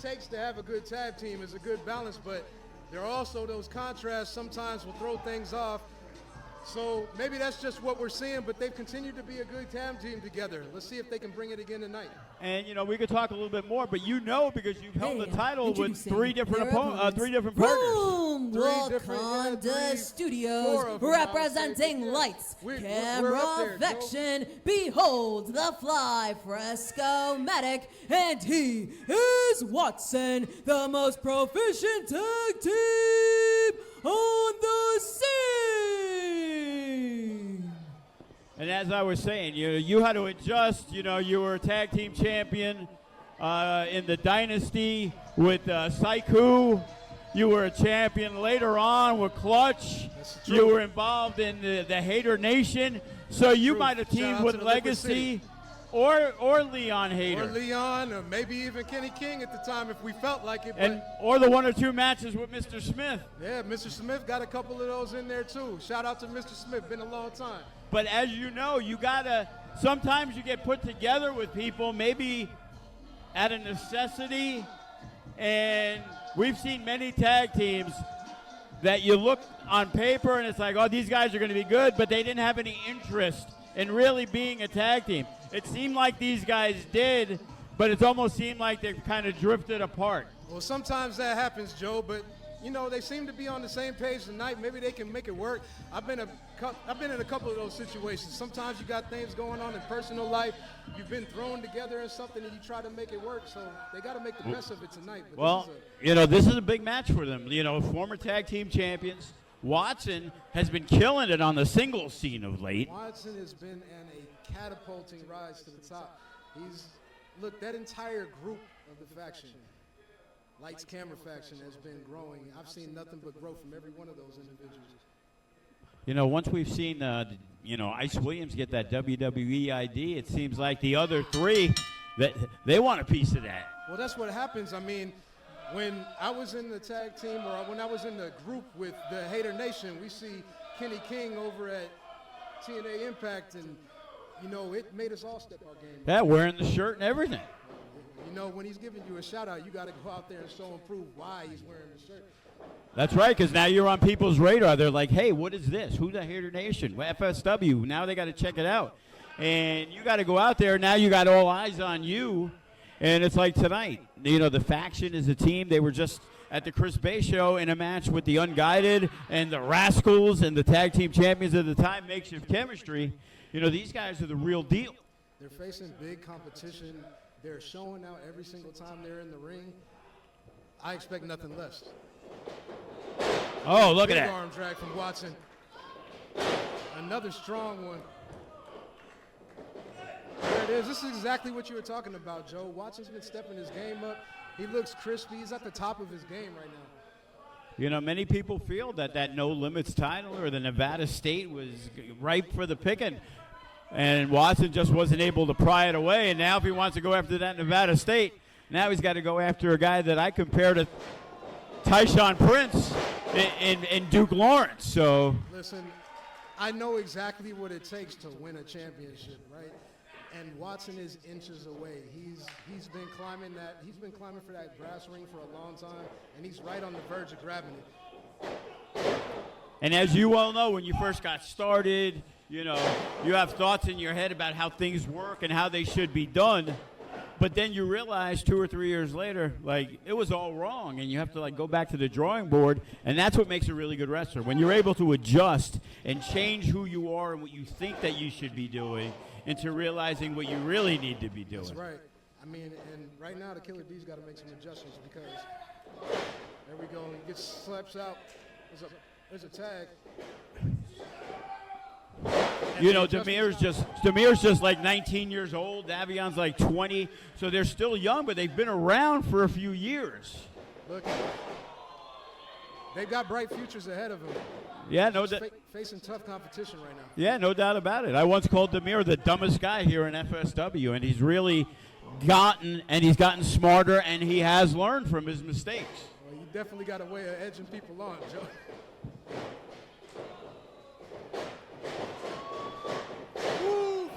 Takes to have a good tag team is a good balance, but there are also those contrasts sometimes will throw things off. So maybe that's just what we're seeing, but they've continued to be a good tag team together. Let's see if they can bring it again tonight. And, we could talk a little bit more, but because you've held the title with three different partners. From Wakanda Studios, representing Lights, Camera, Affection, behold the Fly, Fresco-Matic, and he is Watson, the most proficient tag team on the scene. And as I was saying, you had to adjust. You were a tag team champion in the Dynasty with Saiku. You were a champion later on with Clutch. You were involved in the Hater Nation. So you might have teamed with Legacy or Leon Hater. Or Leon, or maybe even Kenny King at the time if we felt like it. Or the 1 or 2 matches with Mr. Smith. Yeah, Mr. Smith got a couple of those in there too. Shout out to Mr. Smith, been a long time. But as you know, sometimes you get put together with people, maybe out of necessity. And we've seen many tag teams that you look on paper and it's like, oh, these guys are going to be good, but they didn't have any interest in really being a tag team. It seemed like these guys did, but it almost seemed like they kind of drifted apart. Well, sometimes that happens, Joe, but they seem to be on the same page tonight. Maybe they can make it work. I've been in a couple of those situations. Sometimes you got things going on in personal life. You've been thrown together in something and you try to make it work. So they got to make the best of it tonight. But this is a big match for them. Former tag team champions. Watson has been killing it on the singles scene of late. Watson has been on a catapulting rise to the top. Look, that entire group of the faction, Lights Camera faction, has been growing. I've seen nothing but growth from every one of those individuals. Once we've seen, Ice Williams get that WWE ID, it seems like the other three, that they want a piece of that. Well, that's what happens. I mean, when I was in the tag team or when I was in the group with the Hater Nation, we see Kenny King over at TNA Impact, and, it made us all step our game. Yeah, wearing the shirt and everything. When he's giving you a shout-out, you got to go out there and show and prove why he's wearing the shirt. That's right, because now you're on people's radar. They're like, hey, what is this? Who's the Hater Nation? FSW. Now they got to check it out. And you got to go out there. Now you got all eyes on you. And it's like tonight. The faction is a team. They were just at the Chris Bay show in a match with the Unguided and the Rascals and the tag team champions at the time, Makeshift Chemistry. These guys are the real deal. They're facing big competition. They're showing out every single time they're in the ring. I expect nothing less. Oh, look at that. Big arm drag from Watson. Another strong one. There it is. This is exactly what you were talking about, Joe. Watson's been stepping his game up. He looks crispy. He's at the top of his game right now. Many people feel that No Limits title or the Nevada State was ripe for the picking. And Watson just wasn't able to pry it away. And now if he wants to go after that Nevada State, now he's got to go after a guy that I compare to Tyshawn Prince and Duke Lawrence. So listen, I know exactly what it takes to win a championship, right? And Watson is inches away. He's been climbing for that brass ring for a long time, and he's right on the verge of grabbing it. And as you well know, when you first got started, you have thoughts in your head about how things work and how they should be done. But then you realize 2 or 3 years later, it was all wrong, and you have to, go back to the drawing board, and that's what makes a really good wrestler. When you're able to adjust and change who you are and what you think that you should be doing into realizing what you really need to be doing. That's right. I mean, and right now the Killer D's got to make some adjustments because there we go. He gets slaps out. There's a tag. Demir's just like 19 years old. Davion's like 20. So they're still young, but they've been around for a few years. Look, they've got bright futures ahead of them. Yeah, facing tough competition right now. Yeah, no doubt about it. I once called Demir the dumbest guy here in FSW, and he's really gotten smarter, and he has learned from his mistakes. Well, you definitely got a way of edging people on, Joe.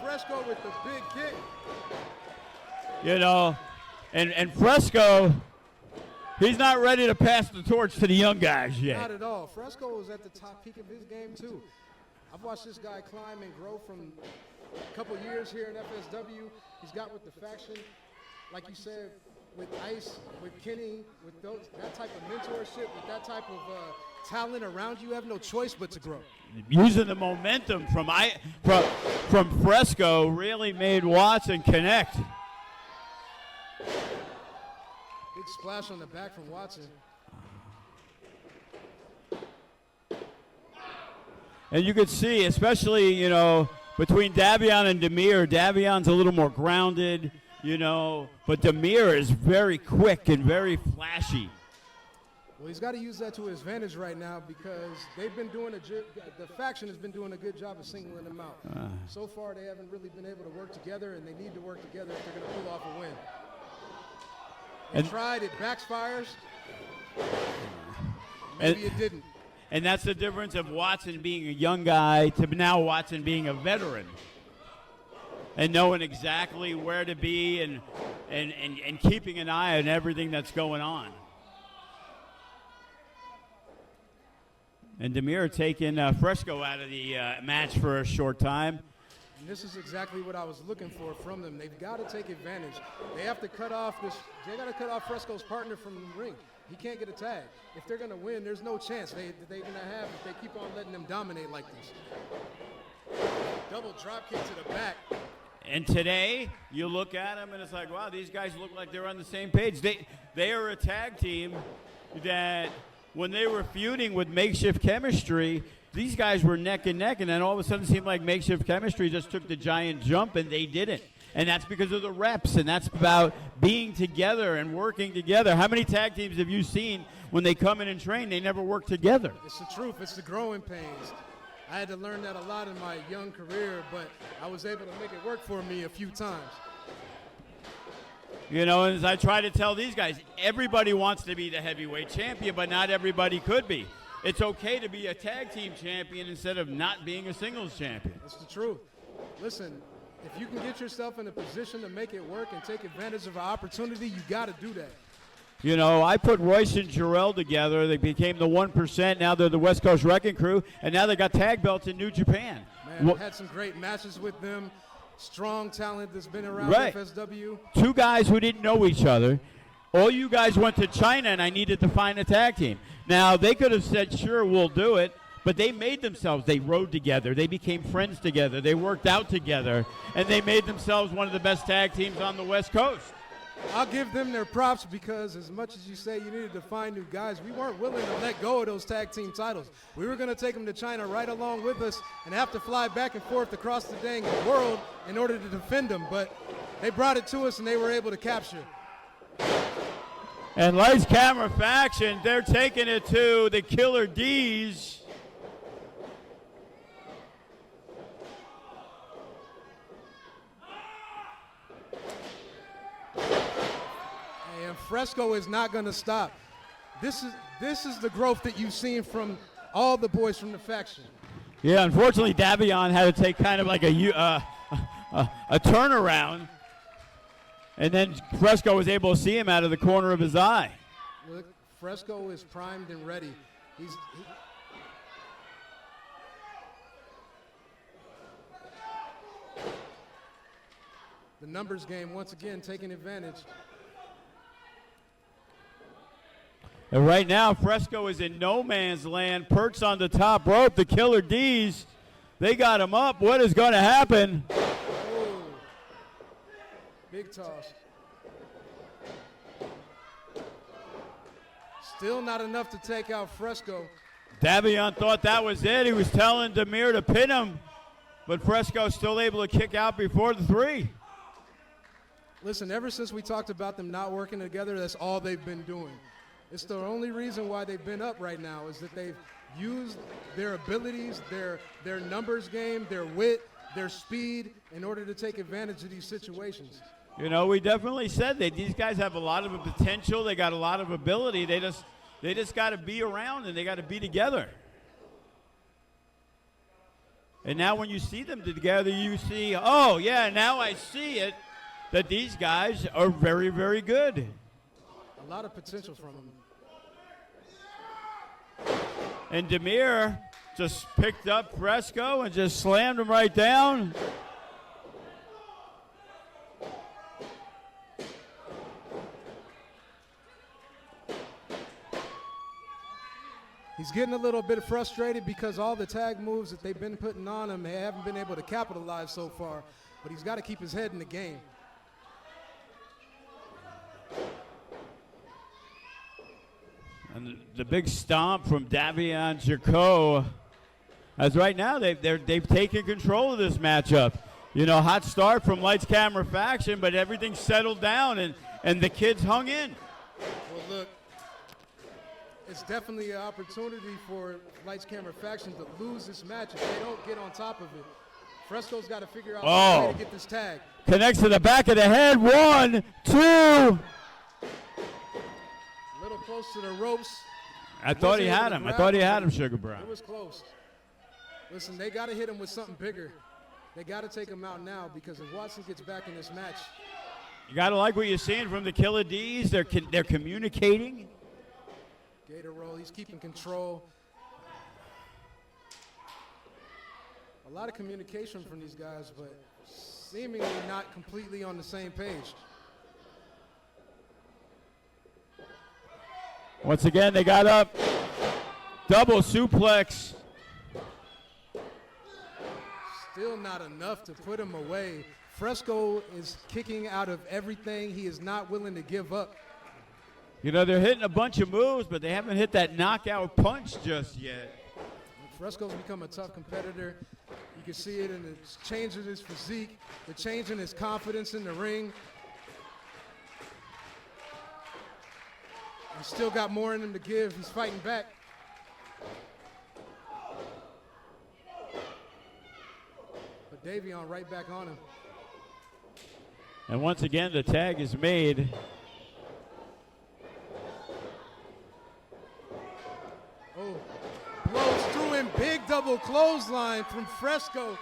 Fresco with the big kick. And Fresco, He's not ready to pass the torch to the young guys yet. Not at all. Fresco was at the top peak of his game, too. I've watched this guy climb and grow from a couple years here in FSW. He's got with the faction, like you said, with Ice, with Kenny, with that type of mentorship, with that type of talent around you, have no choice but to grow. Using the momentum from Fresco really made Watson connect. Big splash on the back from Watson. And you could see, especially, you know, between Davion and Demir, Davion's a little more grounded, you know, but Demir is very quick and very flashy. Well, he's got to use that to his advantage right now because they've been doing the faction has been doing a good job of singling him out. So far, they haven't really been able to work together, and they need to work together if they're going to pull off a win. They tried, it backfires. Maybe it didn't. And that's the difference of Watson being a young guy to now Watson being a veteran and knowing exactly where to be and keeping an eye on everything that's going on. And Demir taking Fresco out of the match for a short time. And this is exactly what I was looking for from them. They've got to take advantage. They have to cut off they got to cut off Fresco's partner from the ring. He can't get a tag. If they're going to win, there's no chance they're going to have if they keep on letting them dominate like this. Double drop kick to the back. And today, you look at them and it's like, wow, these guys look like they're on the same page. They are a tag team that when they were feuding with Makeshift Chemistry, these guys were neck and neck, and then all of a sudden it seemed like Makeshift Chemistry just took the giant jump, and they didn't. And that's because of the reps, and that's about being together and working together. How many tag teams have you seen when they come in and train, they never work together? It's the truth. It's the growing pains. I had to learn that a lot in my young career, but I was able to make it work for me a few times. You know, as I try to tell these guys, everybody wants to be the heavyweight champion, but not everybody could be. It's okay to be a tag team champion instead of not being a singles champion. That's the truth. Listen, if you can get yourself in a position to make it work and take advantage of an opportunity, you got to do that. You know, I put Royce and Jarrell together. They became the 1%. Now they're the West Coast Wrecking Crew, and now they got tag belts in New Japan. Man, I've had some great matches with them. Strong talent that's been around FSW. Two guys who didn't know each other. All you guys went to China, and I needed to find a tag team. Now, they could have said, sure, we'll do it, but they made themselves. They rode together. They became friends together. They worked out together, and they made themselves one of the best tag teams on the West Coast. I'll give them their props because as much as you say you needed to find new guys, we weren't willing to let go of those tag team titles. We were going to take them to China right along with us and have to fly back and forth across the dang world in order to defend them, but they brought it to us and they were able to capture. And Lights Camera Faction, they're taking it to the Killer D's. And Fresco is not going to stop. This is the growth that you've seen from all the boys from the faction. Yeah, unfortunately, Davion had to take kind of like a turnaround. And then Fresco was able to see him out of the corner of his eye. Look, Fresco is primed and ready. The numbers game, once again, taking advantage. And right now, Fresco is in no man's land, perched on the top rope. The Killer D's, they got him up. What is going to happen? Oh, big toss. Still not enough to take out Fresco. Davion thought that was it. He was telling Demir to pin him, but Fresco still able to kick out before the 3. Listen, ever since we talked about them not working together, that's all they've been doing. It's the only reason why they've been up right now is that they've used their abilities, their numbers game, their wit, their speed in order to take advantage of these situations. You know, we definitely said that these guys have a lot of potential. They got a lot of ability. They just got to be around and they got to be together. And now when you see them together, you see, oh, yeah, now I see it, that these guys are very, very good. lot of potential from him. And Demir just picked up Fresco and just slammed him right down. He's getting a little bit frustrated because all the tag moves that they've been putting on him, they haven't been able to capitalize so far. But he's got to keep his head in the game. And the big stomp from Davion Jaco. As right now, they've taken control of this matchup. You know, hot start from Lights Camera Faction, but everything settled down, and the kids hung in. Well, look, it's definitely an opportunity for Lights Camera Faction to lose this match if they don't get on top of it. Fresco's got to figure out a way to get this tag. Connects to the back of the head. 1, 2. A little close to the ropes. I thought he had him. I thought he had him, Sugar Brown. It was close. Listen, they got to hit him with something bigger. They got to take him out now because if Watson gets back in this match. You got to like what you're seeing from the Killer D's. They're communicating. Gator roll, he's keeping control. A lot of communication from these guys, but seemingly not completely on the same page. Once again, they got up. Double suplex. Still not enough to put him away. Fresco is kicking out of everything. He is not willing to give up. You know, they're hitting a bunch of moves, but they haven't hit that knockout punch just yet. Fresco's become a tough competitor. You can see it in the change in his physique, the change in his confidence in the ring. He's still got more in him to give. He's fighting back. But Davion right back on him. And once again, the tag is made. Oh, blows through him, big double clothesline from Fresco.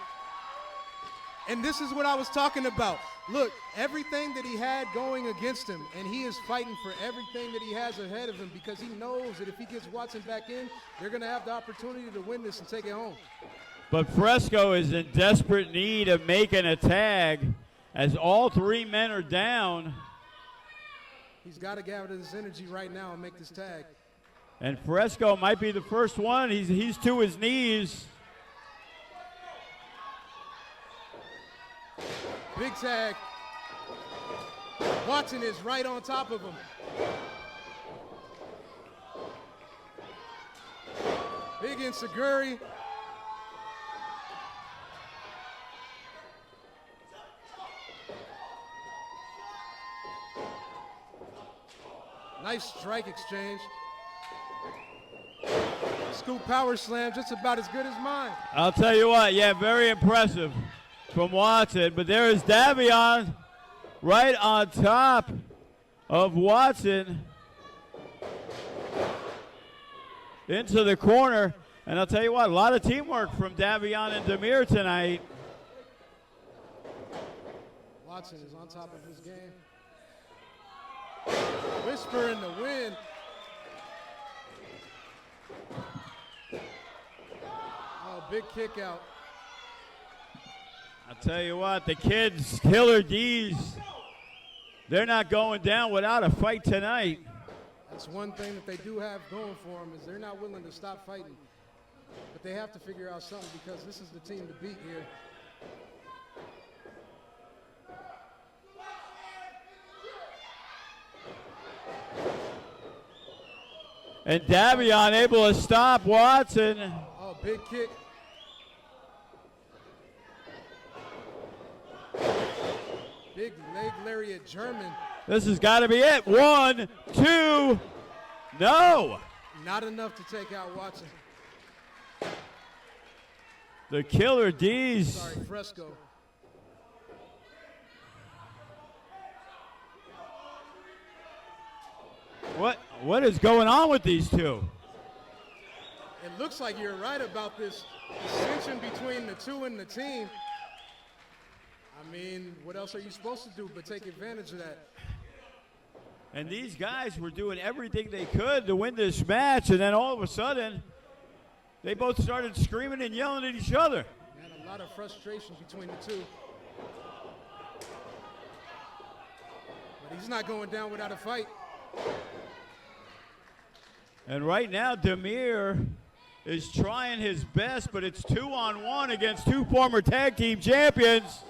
And this is what I was talking about. Look, everything that he had going against him, and he is fighting for everything that he has ahead of him because he knows that if he gets Watson back in, they're going to have the opportunity to win this and take it home. But Fresco is in desperate need of making a tag as all three men are down. He's got to gather his energy right now and make this tag. And Fresco might be the first one. He's to his knees. Big tag. Watson is right on top of him. Big Insaguri. Nice strike exchange. Scoop power slam, just about as good as mine. I'll tell you what, yeah, very impressive from Watson. But there is Davion right on top of Watson into the corner. And I'll tell you what, a lot of teamwork from Davion and Demir tonight. Watson is on top of his game. Whisper in the wind. Oh, big kick out. I'll tell you what, the kids, Killer D's, they're not going down without a fight tonight. That's one thing that they do have going for them is they're not willing to stop fighting. But they have to figure out something because this is the team to beat here. And Davion able to stop Watson. Oh, big kick. Big leg lariat German. This has got to be it. 1, 2, no. Not enough to take out Watson. The Killer D's. Sorry, Fresco. What is going on with these two? It looks like you're right about this dissension between the two and the team. I mean, what else are you supposed to do but take advantage of that? And these guys were doing everything they could to win this match, and then all of a sudden, they both started screaming and yelling at each other. And a lot of frustration between the two. But he's not going down without a fight. And right now, Demir is trying his best, but it's 2-on-1 against two former tag team champions.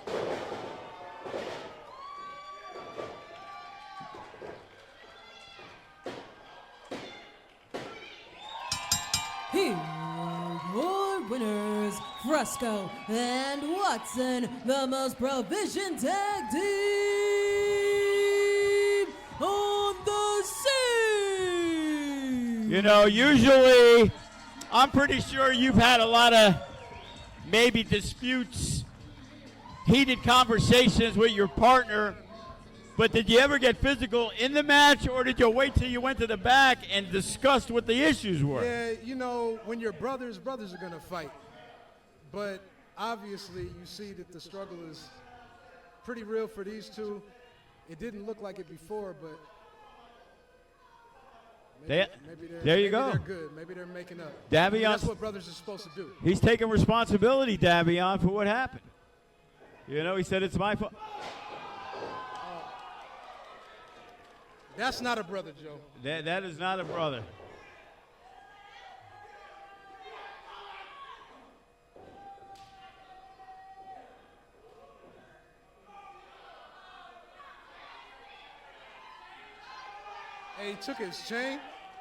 Here are your winners, Fresco and Watson, the most proficient tag team on the scene. You know, usually, I'm pretty sure you've had a lot of maybe disputes, heated conversations with your partner, but did you ever get physical in the match, or did you wait till you went to the back and discussed what the issues were? Yeah, you know, when you're brothers are going to fight. But obviously, you see that the struggle is pretty real for these two. It didn't look like it before, but maybe there you go. They're good. Maybe they're making up. Davion, that's what brothers are supposed to do. He's taking responsibility, Davion, for what happened. You know, he said, it's my fault. That's not a brother, Joe. That is not a brother. Hey, he took his chain.